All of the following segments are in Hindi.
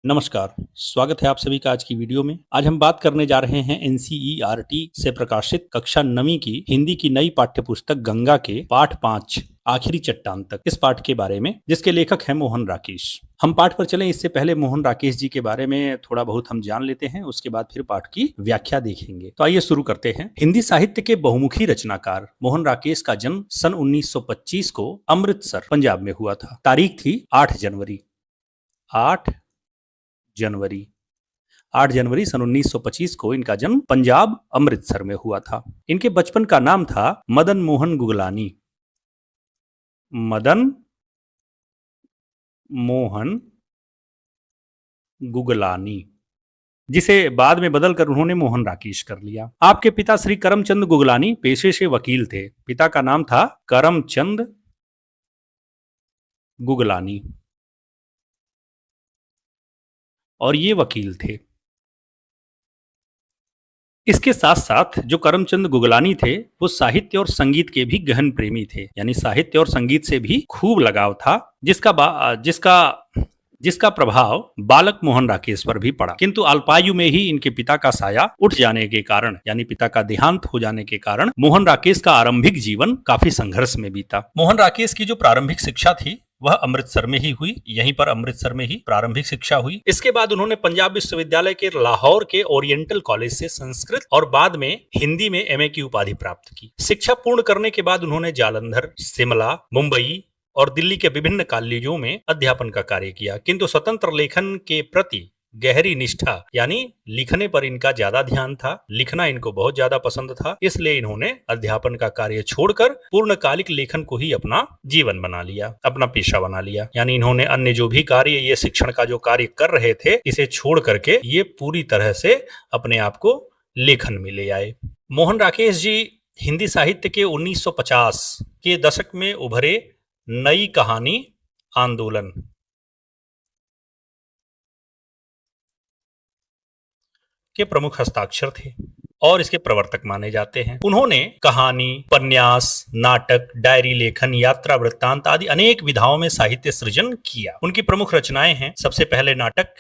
नमस्कार, स्वागत है आप सभी का आज की वीडियो में। आज हम बात करने जा रहे हैं एनसीईआरटी से प्रकाशित कक्षा 9वीं की हिंदी की नई पाठ्य पुस्तक गंगा के पाठ 5 आखिरी चट्टान तक इस पाठ के बारे में, जिसके लेखक हैं मोहन राकेश। हम पाठ पर चलें इससे पहले मोहन राकेश जी के बारे में थोड़ा बहुत हम जान लेते हैं, उसके बाद फिर पाठ की व्याख्या देखेंगे। तो आइए शुरू करते हैं। हिंदी साहित्य के बहुमुखी रचनाकार मोहन राकेश का जन्म सन 1925 को अमृतसर, पंजाब में हुआ था। तारीख थी 8 जनवरी 8 जनवरी सन 1925 को इनका जन्म पंजाब अमृतसर में हुआ था। इनके बचपन का नाम था मदन मोहन गुगलानी। मदन मोहन गुगलानी, जिसे बाद में बदलकर उन्होंने मोहन राकेश कर लिया। आपके पिता श्री करमचंद गुगलानी पेशे से वकील थे। पिता का नाम था करमचंद गुगलानी और ये वकील थे। इसके साथ साथ जो करमचंद गुगलानी थे वो साहित्य और संगीत के भी गहन प्रेमी थे, यानी साहित्य और संगीत से भी खूब लगाव था, जिसका प्रभाव बालक मोहन राकेश पर भी पड़ा। किंतु अल्पायु में ही इनके पिता का साया उठ जाने के कारण, यानी पिता का देहांत हो जाने के कारण, मोहन राकेश का आरंभिक जीवन काफी संघर्ष में बीता। मोहन राकेश की जो प्रारंभिक शिक्षा थी वह अमृतसर में ही हुई। यहीं पर अमृतसर में ही प्रारंभिक शिक्षा हुई। इसके बाद उन्होंने पंजाब विश्वविद्यालय के लाहौर के ओरिएंटल कॉलेज से संस्कृत और बाद में हिंदी में एमए की उपाधि प्राप्त की। शिक्षा पूर्ण करने के बाद उन्होंने जालंधर, शिमला, मुंबई और दिल्ली के विभिन्न कॉलेजों में अध्यापन का कार्य किया। किंतु स्वतंत्र लेखन के प्रति गहरी निष्ठा, यानी लिखने पर इनका ज्यादा ध्यान था, लिखना इनको बहुत ज्यादा पसंद था, इसलिए इन्होंने अध्यापन का कार्य छोड़कर पूर्णकालिक लेखन को ही अपना जीवन बना लिया, अपना पेशा बना लिया। यानी इन्होंने अन्य जो भी कार्य, ये शिक्षण का जो कार्य कर रहे थे, इसे छोड़ करके ये पूरी तरह से अपने आप को लेखन में ले आए। मोहन राकेश जी हिंदी साहित्य के 1950 के दशक में उभरे नई कहानी आंदोलन के प्रमुख हस्ताक्षर थे और इसके प्रवर्तक माने जाते हैं। उन्होंने कहानी, उपन्यास, नाटक, डायरी लेखन, यात्रा वृत्तांत आदि अनेक विधाओं में साहित्य सृजन किया। उनकी प्रमुख रचनाएं हैं, सबसे पहले नाटक।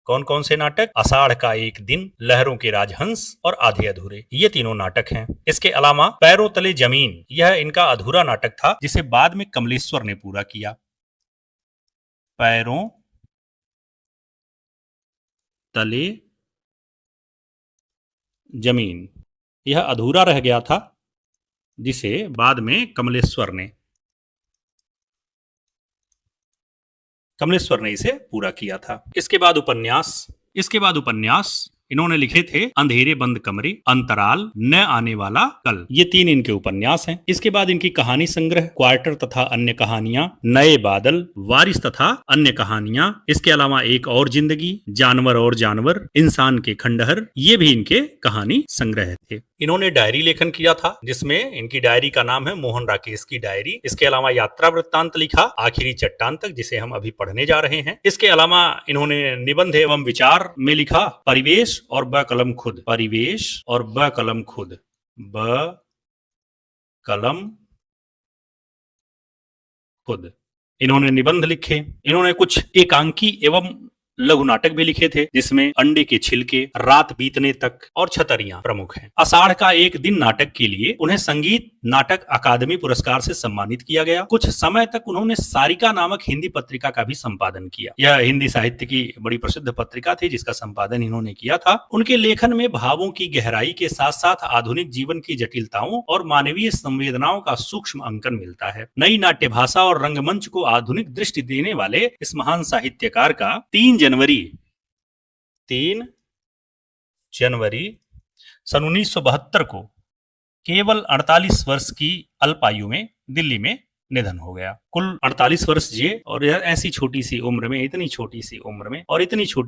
कौन कौन से नाटक? आषाढ़ का एक दिन, लहरों के राजहंस और आधे अधूरे, ये तीनों नाटक हैं। इसके अलावा पैरों तले जमीन, यह इनका अधूरा नाटक था जिसे बाद में कमलेश्वर ने पूरा किया। पैरों तले जमीन, यह अधूरा रह गया था जिसे बाद में कमलेश्वर ने इसे पूरा किया था। इसके बाद उपन्यास इन्होंने लिखे थे अंधेरे बंद कमरे, अंतराल, न आने वाला कल, ये तीन इनके उपन्यास हैं। इसके बाद इनकी कहानी संग्रह क्वार्टर तथा अन्य कहानियां, नए बादल, वारिस तथा अन्य कहानियां, इसके अलावा एक और जिंदगी, जानवर और जानवर, इंसान के खंडहर, ये भी इनके कहानी संग्रह थे। इन्होंने डायरी लेखन किया था जिसमें इनकी डायरी का नाम है मोहन राकेश की डायरी। इसके अलावा यात्रा वृत्तांत लिखा आखिरी चट्टान तक, जिसे हम अभी पढ़ने जा रहे हैं। इसके अलावा इन्होंने निबंध एवं विचार में लिखा परिवेश और ब कलम खुद, परिवेश और ब कलम खुद, ब कलम खुद, इन्होंने निबंध लिखे। इन्होंने कुछ एकांकी एवं लघु नाटक भी लिखे थे जिसमें अंडे के छिलके, रात बीतने तक और छतरियां प्रमुख हैं। आषाढ़ का एक दिन नाटक के लिए उन्हें संगीत नाटक अकादमी पुरस्कार से सम्मानित किया गया। कुछ समय तक उन्होंने सारिका नामक हिंदी पत्रिका का भी संपादन किया। यह हिंदी साहित्य की बड़ी प्रसिद्ध पत्रिका थी जिसका संपादन इन्होंने किया था। उनके लेखन में भावों की गहराई के साथ साथ आधुनिक जीवन की जटिलताओं और मानवीय संवेदनाओं का सूक्ष्म अंकन मिलता है। नई नाट्य भाषा और रंगमंच को आधुनिक दृष्टि देने वाले इस महान साहित्यकार का 3 जनवरी सन 1972 को केवल 48 वर्ष की अल्पायु में दिल्ली में निधन हो गया। कुल 48 वर्ष जिए और ऐसी छोटी सी उम्र में, इतनी छोटी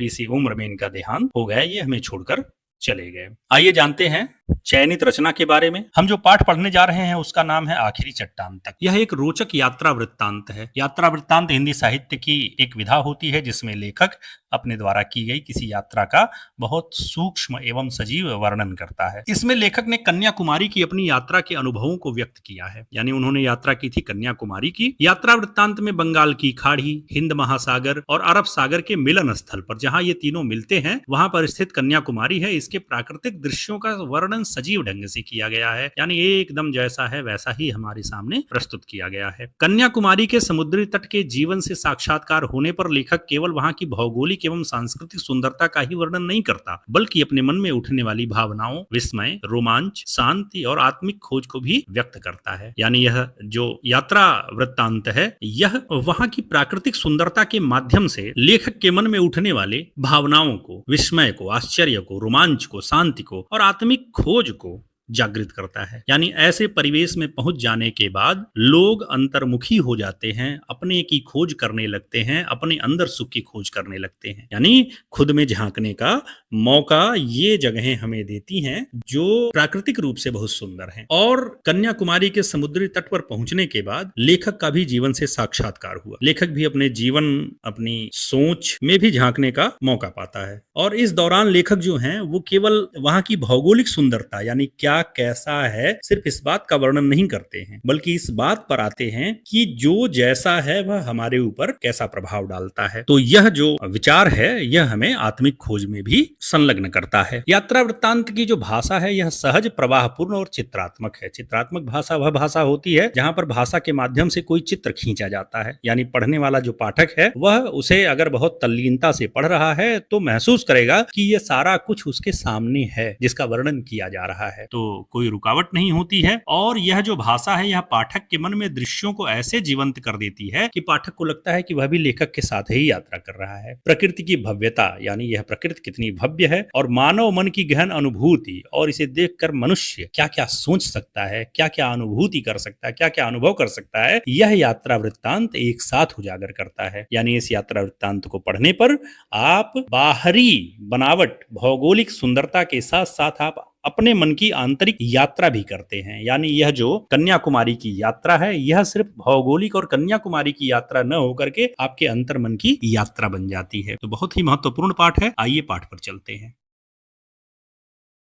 सी उम्र में इनका देहांत हो गया। ये हमें छोड़कर चले गए। आइए जानते हैं चयनित रचना के बारे में। हम जो पाठ पढ़ने जा रहे हैं उसका नाम है आखिरी चट्टान तक। यह एक रोचक यात्रा वृत्तांत है। यात्रा वृत्तांत हिंदी साहित्य की एक विधा होती है जिसमें लेखक अपने द्वारा की गई किसी यात्रा का बहुत सूक्ष्म एवं सजीव वर्णन करता है। इसमें लेखक ने कन्याकुमारी की अपनी यात्रा के अनुभवों को व्यक्त किया है। यानी उन्होंने यात्रा की थी कन्याकुमारी की। यात्रा वृत्तांत में बंगाल की खाड़ी, हिंद महासागर और अरब सागर के मिलन स्थल पर जहां ये तीनों मिलते हैं वहां पर स्थित कन्याकुमारी है, इसके प्राकृतिक दृश्यों का वर्णन सजीव ढंग से किया गया है। यानी एकदम जैसा है वैसा ही हमारे सामने प्रस्तुत किया गया है। कन्याकुमारी के समुद्री तट के जीवन से साक्षात्कार होने पर लेखक केवल वहां की भौगोलिक एवं सांस्कृतिक सुंदरता का ही वर्णन नहीं करता, बल्कि अपने मन में उठने वाली भावनाओं, विस्मय, रोमांच, शांति और आत्मिक खोज को भी व्यक्त करता है। यानी यह जो यात्रा वृत्तांत है यह वहां की प्राकृतिक सुंदरता के माध्यम से लेखक के मन में उठने वाले भावनाओं को, विस्मय को, आश्चर्य को, रोमांच को, शांति को और आत्मिक खोज को जागृत करता है। यानी ऐसे परिवेश में पहुंच जाने के बाद लोग अंतर्मुखी हो जाते हैं, अपने की खोज करने लगते हैं, अपने अंदर सुख की खोज करने लगते हैं। यानी खुद में झांकने का मौका ये जगहें हमें देती हैं जो प्राकृतिक रूप से बहुत सुंदर हैं। और कन्याकुमारी के समुद्री तट पर पहुंचने के बाद लेखक का भी जीवन से साक्षात्कार हुआ। लेखक भी अपने जीवन, अपनी सोच में भी झांकने का मौका पाता है। और इस दौरान लेखक जो हैं वो केवल वहां की भौगोलिक सुंदरता यानी क्या कैसा है सिर्फ इस बात का वर्णन नहीं करते हैं, बल्कि इस बात पर आते हैं कि जो जैसा है वह हमारे ऊपर कैसा प्रभाव डालता है। तो यह जो विचार है यह हमें आत्मिक खोज में भी संलग्न करता है। यात्रा वृत्तांत की जो भाषा है यह सहज, प्रवाहपूर्ण और चित्रात्मक है। चित्रात्मक भाषा वह भाषा होती है जहां पर भाषा के माध्यम से कोई चित्र खींचा जाता है। यानी पढ़ने वाला जो पाठक है वह उसे अगर बहुत तल्लीनता से पढ़ रहा है तो महसूस करेगा कि यह सारा कुछ उसके सामने है जिसका वर्णन किया जा रहा है। तो कोई रुकावट नहीं होती है। और यह जो भाषा है यह पाठक के मन में दृश्यों को ऐसे जीवंत कर देती है कि पाठक को लगता है कि वह भी लेखक के साथ ही यात्रा कर रहा है। प्रकृति की भव्यता यानी यह प्रकृति कितनी भव्य है और मानव मन की गहन अनुभूति और इसे देखकर मनुष्य क्या क्या सोच सकता है, क्या क्या अनुभूति कर सकता है, क्या क्या अनुभव कर सकता है, यह यात्रा वृत्तांत एक साथ उजागर करता है। यानी इस यात्रा वृत्तांत को पढ़ने पर आप बाहरी बनावट, भौगोलिक सुंदरता के साथ साथ आप अपने मन की आंतरिक यात्रा भी करते हैं। यानी यह जो कन्याकुमारी की यात्रा है यह सिर्फ भौगोलिक और कन्याकुमारी की यात्रा न होकर के आपके अंतर मन की यात्रा बन जाती है। तो बहुत ही महत्वपूर्ण पाठ है। आइए पाठ पर चलते हैं।